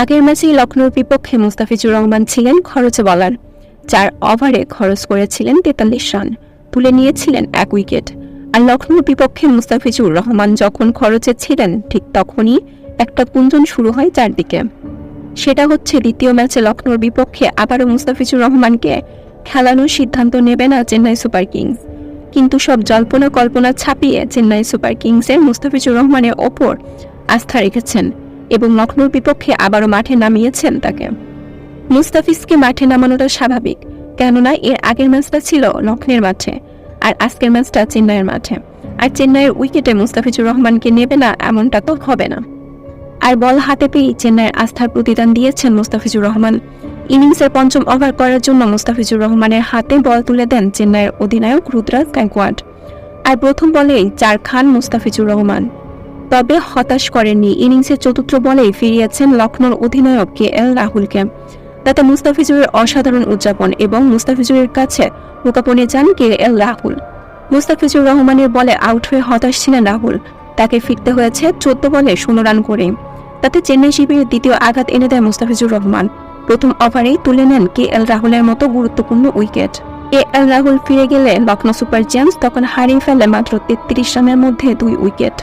আগের ম্যাচেই লখনৌর বিপক্ষে মুস্তাফিজুর রহমান ছিলেন খরচে বলার। 4 ওভারে খরচ করেছিলেন 43 রান, তুলে নিয়েছিলেন 1 উইকেট। আর লখনৌর বিপক্ষে মুস্তাফিজুর রহমান যখন খরচে ছিলেন ঠিক তখনই একটা গুঞ্জন শুরু হয় চারদিকে। সেটা হচ্ছে দ্বিতীয় ম্যাচে লখনৌর বিপক্ষে আবারও মুস্তাফিজুর রহমানকে খেলানোর সিদ্ধান্ত নেবে না চেন্নাই সুপার কিংস। কিন্তু সব জল্পনা কল্পনা ছাপিয়ে চেন্নাই সুপার কিংসের মুস্তাফিজুর রহমানের ওপর আস্থা রেখেছেন এবং লখনৌর বিপক্ষে আবারও মাঠে নামিয়েছেন তাকে। মুস্তাফিজকে মাঠে নামানোটা স্বাভাবিক, কেননা এর আগের ম্যাচটা ছিল লখনৌর মাঠে আর আজকের ম্যাচটা চেন্নাইয়ের মাঠে। আর চেন্নাইয়ের উইকেটে মুস্তাফিজুর রহমানকে নেবে না এমনটা তো হবে না। আর বল হাতে পেয়েই চেন্নাইয়ের আস্থার প্রতিদান দিয়েছেন মুস্তাফিজুর রহমান। ইনিংসের 5ম ওভার করার জন্য মুস্তাফিজুর রহমানের হাতে বল তুলে দেন চেন্নাইয়ের অধিনায়ক রুদ্রাজ গায়কোয়াড়। আর প্রথম বলেই 4 খান মুস্তাফিজুর রহমান। তবে হতাশ করেননি, ইনিংসের 4র্থ বলেই ফিরিয়েছেন লখনৌর অধিনায়ক KL রাহুলকে। তাতে মুস্তাফিজুরের অসাধারণ উদযাপন এবং মুস্তাফিজুরের কাছে মুকাপনে যান KL রাহুল। মুস্তাফিজুর রহমানের বলে আউট হয়ে হতাশ ছিলেন রাহুল। তাকে ফিরতে হয়েছে 14 বলে 16 রান করে। তাতে চেন্নাই শিবিরের দ্বিতীয় আঘাত এনে দেয় মুস্তাফিজুর রহমান। প্রথম ওভারেই তুলে নেন KL রাহুলের মতো গুরুত্বপূর্ণ উইকেট। KL রাহুল ফিরে গেলে লখনৌ সুপার জায়ান্টস তখন হারিয়ে ফেলে মাত্র 33 রানের মধ্যে 2 উইকেট।